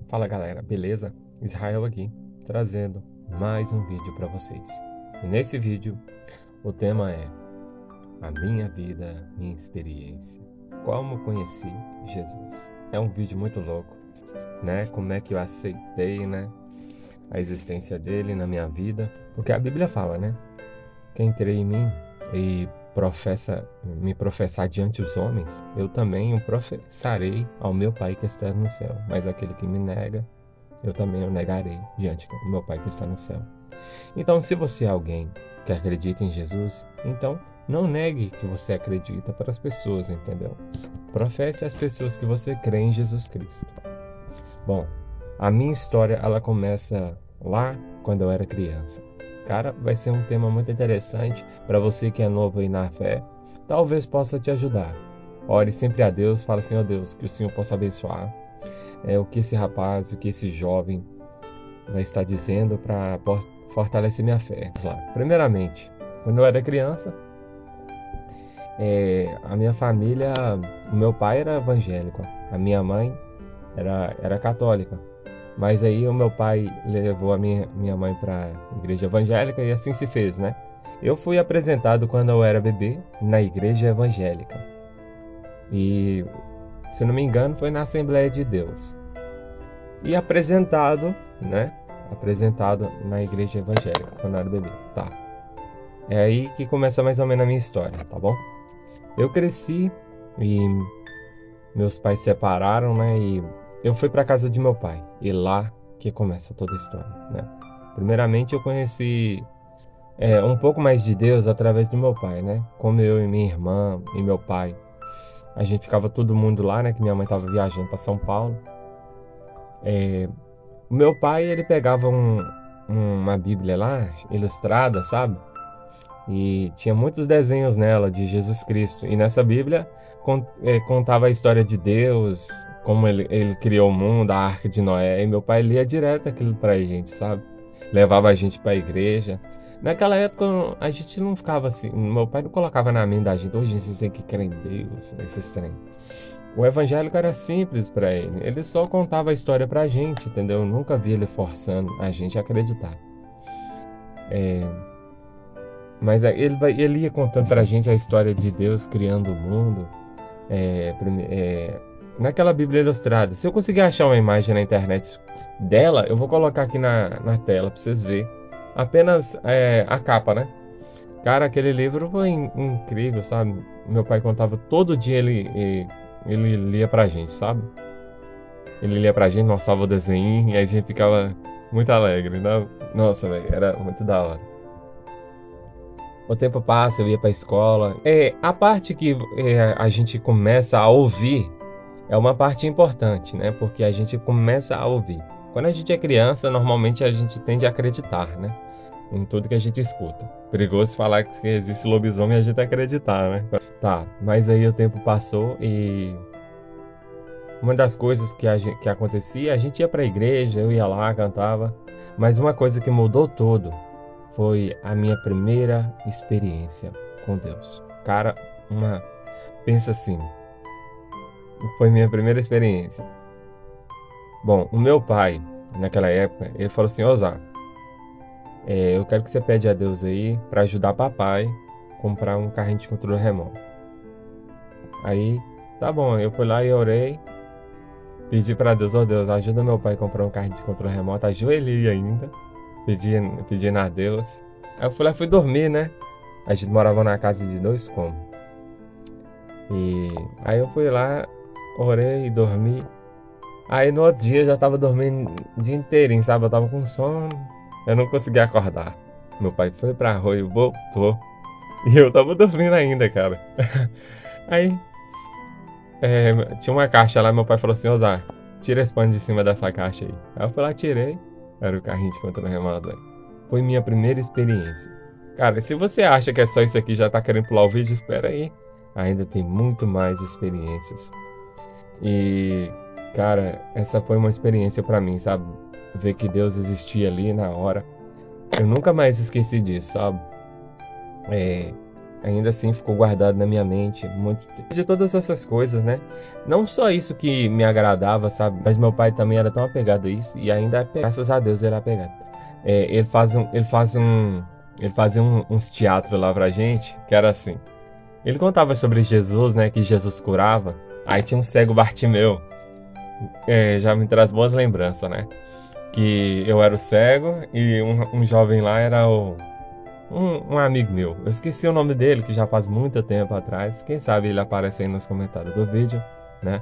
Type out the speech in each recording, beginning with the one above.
Fala galera, beleza? Israel aqui, trazendo mais um vídeo para vocês. E nesse vídeo, o tema é a minha vida, minha experiência. Como conheci Jesus. É um vídeo muito louco, né? Como é que eu aceitei, né? A existência dele na minha vida. Porque a Bíblia fala, né? Quem crê em mim e me professar diante dos homens, eu também o professarei ao meu Pai que está no céu. Mas aquele que me nega, eu também o negarei diante do meu Pai que está no céu. Então, se você é alguém que acredita em Jesus, então não negue que você acredita para as pessoas, entendeu? Professe às pessoas que você crê em Jesus Cristo. Bom, a minha história, ela começa lá quando eu era criança. Cara, vai ser um tema muito interessante para você que é novo aí na fé. Talvez possa te ajudar. Ore sempre a Deus, fala assim, ó Deus, que o Senhor possa abençoar o que esse rapaz, o que esse jovem vai estar dizendo para fortalecer minha fé. Vamos lá. Primeiramente, quando eu era criança, a minha família, o meu pai era evangélico, a minha mãe era católica. Mas aí o meu pai levou a minha mãe para a igreja evangélica e assim se fez, né? Eu fui apresentado quando eu era bebê na igreja evangélica. E, se não me engano, foi na Assembleia de Deus. E apresentado, né? Apresentado na igreja evangélica quando eu era bebê. Tá. É aí que começa mais ou menos a minha história, tá bom? Eu cresci e meus pais se separaram, né? E eu fui para casa de meu pai e lá que começa toda a história, né? Primeiramente eu conheci um pouco mais de Deus através do meu pai, né? Como eu e minha irmã e meu pai, a gente ficava todo mundo lá, né? Que minha mãe estava viajando para São Paulo. O meu pai, ele pegava uma Bíblia lá, ilustrada, sabe? E tinha muitos desenhos nela de Jesus Cristo. E nessa Bíblia contava a história de Deus, como ele criou o mundo, a Arca de Noé. E meu pai lia direto aquilo pra gente, sabe? Levava a gente pra igreja. Naquela época a gente não ficava assim. Meu pai não colocava na mente da gente, hoje vocês têm que crer em Deus, esses trem. O evangélico era simples pra ele. Ele só contava a história pra gente, entendeu? Eu nunca vi ele forçando a gente a acreditar. Mas ele ia contando pra gente a história de Deus criando o mundo. Naquela Bíblia ilustrada. Se eu conseguir achar uma imagem na internet dela, eu vou colocar aqui na tela pra vocês verem. Apenas a capa, né? Cara, aquele livro foi incrível, sabe? Meu pai contava todo dia, ele lia pra gente, sabe? Ele lia pra gente, mostrava o desenho e a gente ficava muito alegre, né? Nossa, velho, era muito da hora. O tempo passa, eu ia pra escola. A parte que a gente começa a ouvir é uma parte importante, né? Porque a gente começa a ouvir. Quando a gente é criança, normalmente a gente tende a acreditar, né? Em tudo que a gente escuta. Perigoso falar que existe lobisomem e a gente acreditar, né? Tá, mas aí o tempo passou e uma das coisas que acontecia, a gente ia pra igreja, eu ia lá, cantava. Mas uma coisa que mudou tudo foi a minha primeira experiência com Deus. Cara, pensa assim, foi minha primeira experiência. Bom, o meu pai, naquela época, ele falou assim, Zá, eu quero que você pede a Deus aí para ajudar papai a comprar um carrinho de controle remoto. Aí, tá bom, eu fui lá e orei, pedi para Deus, Deus, ajuda meu pai a comprar um carrinho de controle remoto, ajoelhei ainda, pedindo a Deus. Aí eu fui lá e fui dormir, né? A gente morava na casa de 2 cômodos. E aí eu fui lá, orei, dormi. Aí no outro dia eu já tava dormindo o dia inteirinho, sabe? Eu tava com sono, eu não conseguia acordar. Meu pai foi pra rua e voltou. E eu tava dormindo ainda, cara. Aí tinha uma caixa lá, meu pai falou assim, Zá, tira esse pano de cima dessa caixa aí. Aí eu fui lá, tirei. Era o carrinho de controle remoto, velho. Foi minha primeira experiência. Cara, se você acha que é só isso aqui e já tá querendo pular o vídeo, espera aí. Ainda tem muito mais experiências. E, cara, essa foi uma experiência pra mim, sabe? Ver que Deus existia ali na hora. Eu nunca mais esqueci disso, sabe? ainda assim ficou guardado na minha mente muito de todas essas coisas, né? Não só isso que me agradava, sabe? Mas meu pai também era tão apegado a isso e ainda é apegado. Graças a Deus ele é apegado. Ele fazia uns teatros lá pra gente, que era assim. Ele contava sobre Jesus, né? Que Jesus curava. Aí tinha um cego Bartimeu. Já me traz boas lembranças, né? Que eu era o cego e um jovem lá era um amigo meu. Eu esqueci o nome dele, que já faz muito tempo atrás. Quem sabe ele aparece aí nos comentários do vídeo, né?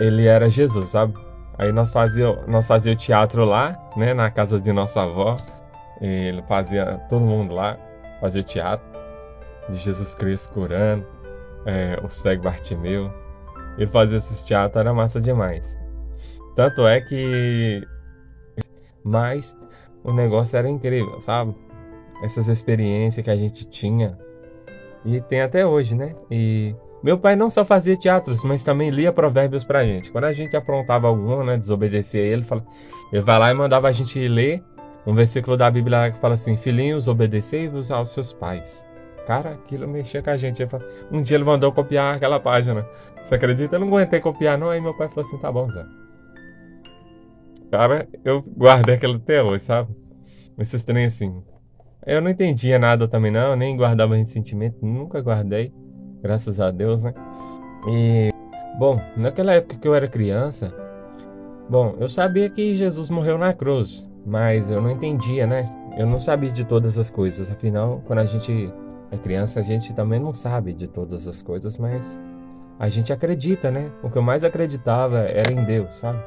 Ele era Jesus, sabe? Aí nós fazia o teatro lá, né? Na casa de nossa avó. Ele fazia, todo mundo lá, fazia o teatro de Jesus Cristo curando, o cego Bartimeu. Ele fazia esses teatros, era massa demais. Tanto é que... Mas o negócio era incrível, sabe? Essas experiências que a gente tinha. E tem até hoje, né? E meu pai não só fazia teatros, mas também lia provérbios pra gente. Quando a gente aprontava algum, né? Desobedecia ele, ele vai lá e mandava a gente ler um versículo da Bíblia que fala assim: filhinhos, obedecei-vos aos seus pais. Cara, aquilo mexia com a gente. Um dia ele mandou copiar aquela página. Você acredita? Eu não aguentei copiar, não. Aí meu pai falou assim: tá bom, Zé. Cara, eu guardei aquilo até hoje, sabe? Esses trem assim. Eu não entendia nada também, não. Eu nem guardava ressentimento. Nunca guardei. Graças a Deus, né? E, bom, naquela época que eu era criança, bom, eu sabia que Jesus morreu na cruz. Mas eu não entendia, né? Eu não sabia de todas as coisas. Afinal, quando a gente é criança, a gente também não sabe de todas as coisas, mas a gente acredita, né? O que eu mais acreditava era em Deus, sabe?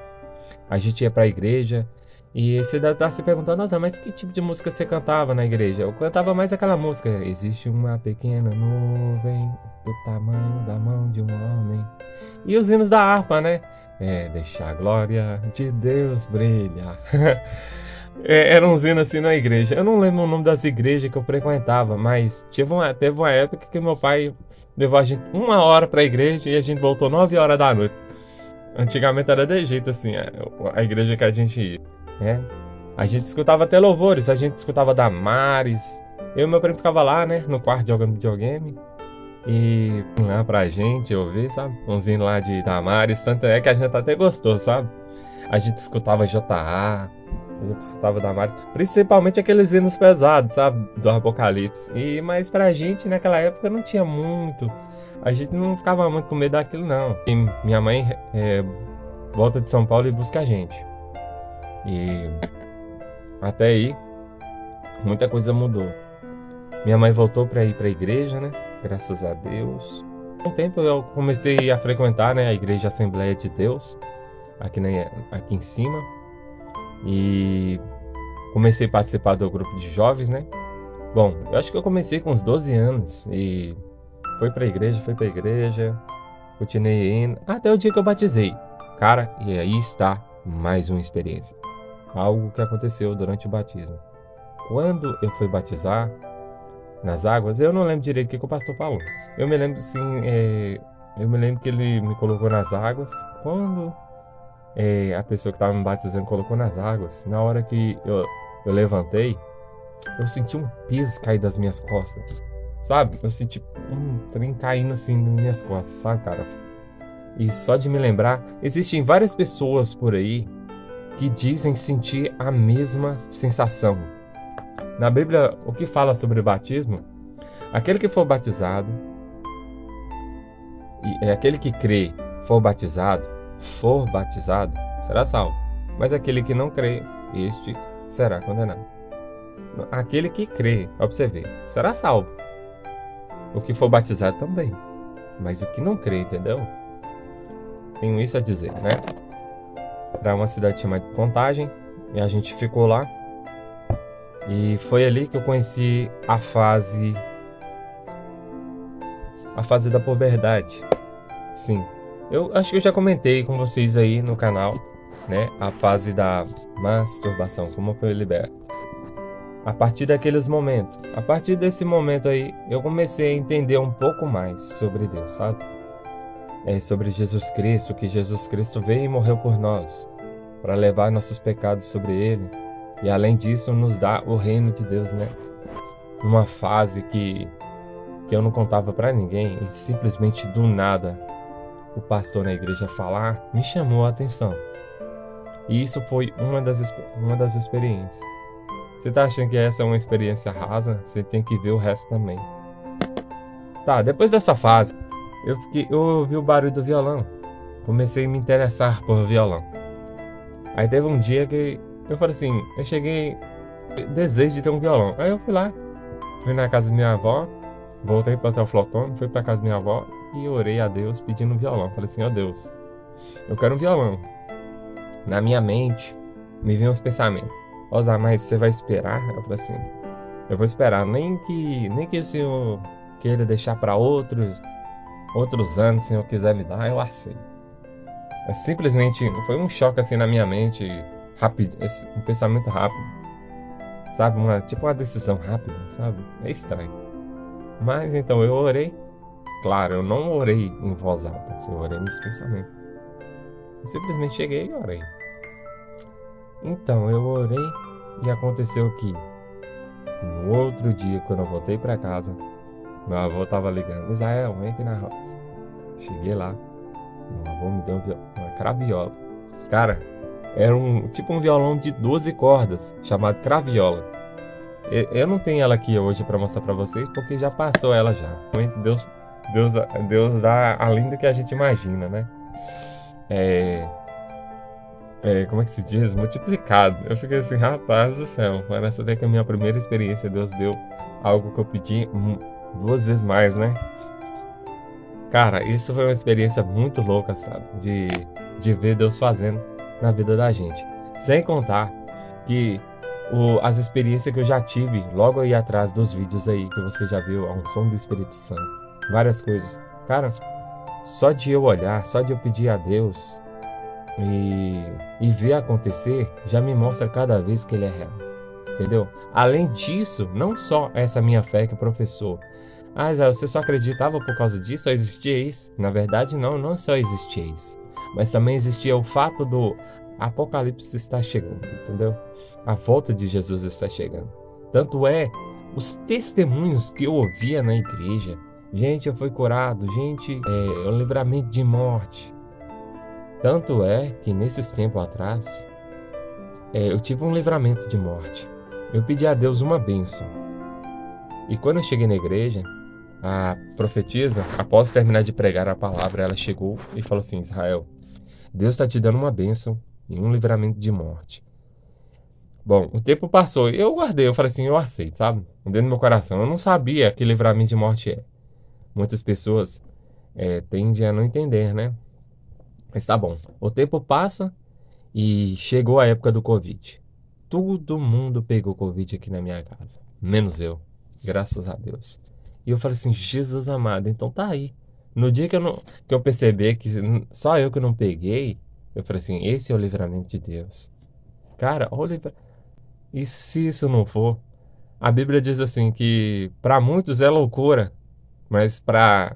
A gente ia pra igreja e você deve estar se perguntando: nossa, mas que tipo de música você cantava na igreja? Eu cantava mais aquela música: existe uma pequena nuvem do tamanho da mão de um homem. E os hinos da harpa, né? Deixa a glória de Deus brilhar. Era uns hinos assim na igreja. Eu não lembro o nome das igrejas que eu frequentava, mas teve uma época que meu pai levou a gente 1 hora pra igreja e a gente voltou 9 horas da noite. Antigamente era de jeito assim, a igreja que a gente ia, né? A gente escutava até louvores, a gente escutava Damares. Eu e meu primo ficava lá, né, no quarto jogando videogame. E lá pra gente ouvir, sabe? Uns hinos lá de Damares, tanto é que a gente até gostou, sabe? A gente escutava J.A., a gente escutava Damares, principalmente aqueles hinos pesados, sabe? Do Apocalipse. Mas pra gente naquela época não tinha muito. A gente não ficava muito com medo daquilo, não. E minha mãe volta de São Paulo e busca a gente. E até aí, muita coisa mudou. Minha mãe voltou para ir para a igreja, né? Graças a Deus. Com o tempo eu comecei a frequentar, né, a Igreja Assembleia de Deus, aqui em cima. E comecei a participar do grupo de jovens, né? Bom, eu acho que eu comecei com uns 12 anos e fui pra igreja, continuei indo, até o dia que eu batizei. Cara, e aí está mais uma experiência. Algo que aconteceu durante o batismo. Quando eu fui batizar nas águas, eu não lembro direito o que o pastor falou. Eu me lembro sim, eu me lembro que ele me colocou nas águas. Quando a pessoa que estava me batizando colocou nas águas, na hora que eu levantei, eu senti um peso cair das minhas costas. Sabe? Eu senti um trem caindo assim nas minhas costas, sabe, cara? E só de me lembrar, existem várias pessoas por aí que dizem sentir a mesma sensação. Na Bíblia, o que fala sobre o batismo? Aquele que for batizado, aquele que crê, for batizado, será salvo. Mas aquele que não crê, este será condenado. Aquele que crê, observe, será salvo. O que for batizado também. Mas o que não crê, entendeu? Tenho isso a dizer, né? Para uma cidade chamada Contagem. E a gente ficou lá. E foi ali que eu conheci a fase da puberdade. Sim. Eu acho que eu já comentei com vocês aí no canal, né? A fase da masturbação, como foi liberto. A partir daqueles momentos, a partir desse momento aí, eu comecei a entender um pouco mais sobre Deus, sabe? Sobre Jesus Cristo, que Jesus Cristo veio e morreu por nós, para levar nossos pecados sobre Ele, e além disso nos dá o reino de Deus, né? numa fase que eu não contava pra ninguém, e simplesmente do nada o pastor na igreja falar, me chamou a atenção. E isso foi uma das experiências. Você tá achando que essa é uma experiência rasa? Você tem que ver o resto também. Tá, depois dessa fase, eu ouvi o barulho do violão. Comecei a me interessar por violão. Aí teve um dia que eu falei assim, eu cheguei, desejo de ter um violão. Aí eu fui lá, fui na casa da minha avó, voltei para o hotel Flotone, fui para casa da minha avó e orei a Deus pedindo um violão. Falei assim, ó Deus, eu quero um violão. Na minha mente, me vinham uns pensamentos. Ó Zé, mas você vai esperar? Eu falei assim, eu vou esperar, nem que o Senhor queira deixar para outros anos, se o Senhor quiser me dar, eu aceito. Simplesmente foi um choque assim na minha mente, rápido, um pensamento rápido, sabe? Tipo uma decisão rápida, sabe? É estranho. Mas então eu orei, claro, eu não orei em voz alta, eu orei nos pensamentos. Eu simplesmente cheguei e orei. Então eu orei e aconteceu que no outro dia, quando eu voltei para casa, meu avô tava ligando, Israel, vem aqui na roça. Cheguei lá. Meu avô me deu uma craviola. Cara, era tipo um violão de 12 cordas, chamado craviola. Eu não tenho ela aqui hoje para mostrar para vocês, porque já passou ela já. Deus dá além do que a gente imagina, né? Como é que se diz? Multiplicado. Eu fiquei assim, rapaz do céu. Parece até que a minha primeira experiência, Deus deu algo que eu pedi 2 vezes mais, né? Cara, isso foi uma experiência muito louca, sabe? De ver Deus fazendo na vida da gente. Sem contar que as experiências que eu já tive logo aí atrás dos vídeos aí que você já viu, a unção do Espírito Santo, várias coisas. Cara, só de eu olhar, só de eu pedir a Deus e ver acontecer, já me mostra cada vez que Ele é real. Entendeu? Além disso, não só essa minha fé que professou. Ah, Zé, você só acreditava por causa disso? Só existia isso? Na verdade, não só existia isso. Mas também existia o fato do Apocalipse estar chegando, entendeu? A volta de Jesus está chegando. Tanto é, os testemunhos que eu ouvia na igreja. Gente, eu fui curado. Gente, um livramento de morte. Tanto é que nesses tempos atrás, eu tive um livramento de morte. Eu pedi a Deus uma bênção. E quando eu cheguei na igreja, a profetisa, após terminar de pregar a palavra, ela chegou e falou assim, Israel, Deus está te dando uma bênção e um livramento de morte. Bom, o tempo passou e eu guardei, eu falei assim, eu aceito, sabe? Dentro do meu coração, eu não sabia que livramento de morte é. Muitas pessoas tendem a não entender, né? Mas tá bom, o tempo passa e chegou a época do Covid. Todo mundo pegou Covid aqui na minha casa, menos eu, graças a Deus. E eu falei assim, Jesus amado, então tá aí. No dia que eu percebi que só eu que não peguei, eu falei assim, esse é o livramento de Deus. Cara, olha, e se isso não for? A Bíblia diz assim que para muitos é loucura, mas para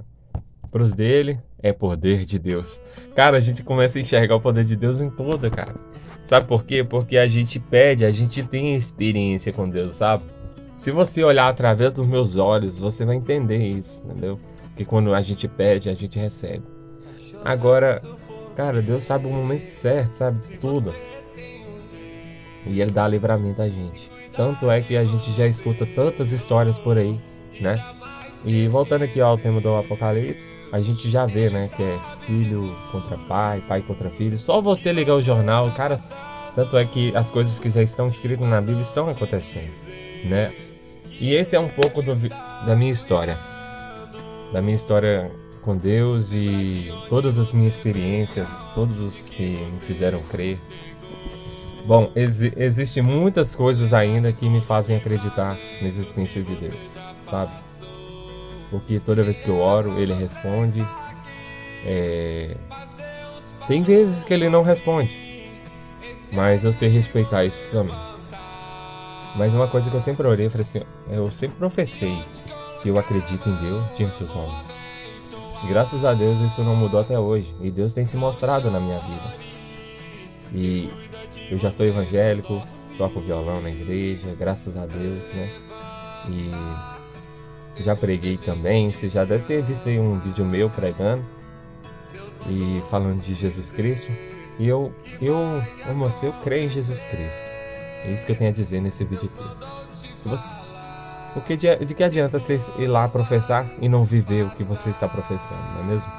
os dele é poder de Deus. Cara, a gente começa a enxergar o poder de Deus em tudo, cara. Sabe por quê? Porque a gente pede, a gente tem experiência com Deus, sabe? Se você olhar através dos meus olhos, você vai entender isso, entendeu? Que quando a gente pede, a gente recebe. Agora, cara, Deus sabe o momento certo, sabe de tudo. E Ele dá livramento a gente. Tanto é que a gente já escuta tantas histórias por aí, né? E voltando aqui ao tema do Apocalipse, a gente já vê, né, que é filho contra pai, pai contra filho. Só você ligar o jornal, cara, tanto é que as coisas que já estão escritas na Bíblia estão acontecendo, né? E esse é um pouco da minha história com Deus e todas as minhas experiências, todos os que me fizeram crer. Bom, existem muitas coisas ainda que me fazem acreditar na existência de Deus, sabe? Porque toda vez que eu oro, Ele responde. Tem vezes que Ele não responde, mas eu sei respeitar isso também. Mas uma coisa que eu sempre orei, eu falei assim, eu sempre professei que eu acredito em Deus diante dos homens. E graças a Deus isso não mudou até hoje. E Deus tem se mostrado na minha vida. E eu já sou evangélico, toco violão na igreja, graças a Deus, né? E já preguei também. Você já deve ter visto aí um vídeo meu pregando e falando de Jesus Cristo. E eu creio em Jesus Cristo. É isso que eu tenho a dizer nesse vídeo aqui. Se você, porque de que adianta você ir lá professar e não viver o que você está professando, não é mesmo?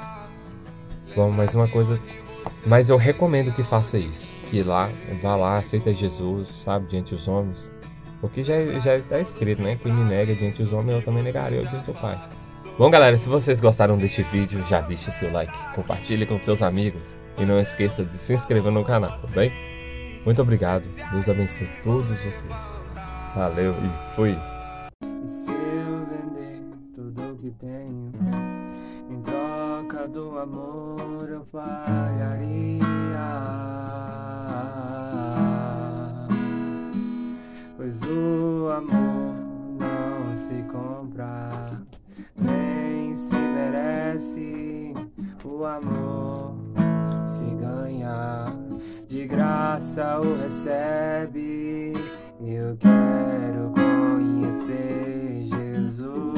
Bom, mais uma coisa, mas eu recomendo que faça isso. Que vá lá, aceita Jesus, sabe, diante dos homens. Porque já está escrito, né? Quem me nega diante dos homens, eu também negarei diante do Pai. Bom, galera, se vocês gostaram deste vídeo, já deixe seu like, compartilhe com seus amigos e não esqueça de se inscrever no canal, tá bem? Muito obrigado, Deus abençoe todos vocês. Valeu e fui! E se eu vender tudo o que tenho, em troca do amor eu falharia? Pois o amor não se compra, nem se merece. O amor se ganha, de graça o recebe. Eu quero conhecer Jesus.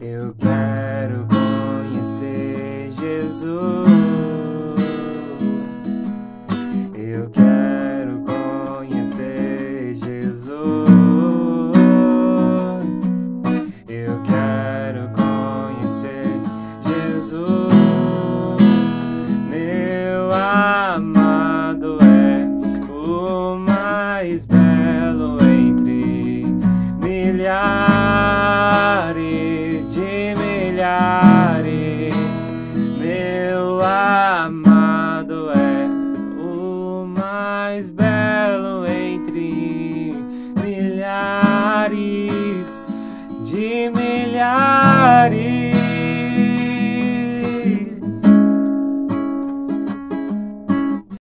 Eu quero conhecer Jesus. Eu quero conhecer Jesus. Eu quero conhecer Jesus. Meu amado é o mais belo entre milhares de milhares. Meu amado é o mais belo entre milhares de milhares.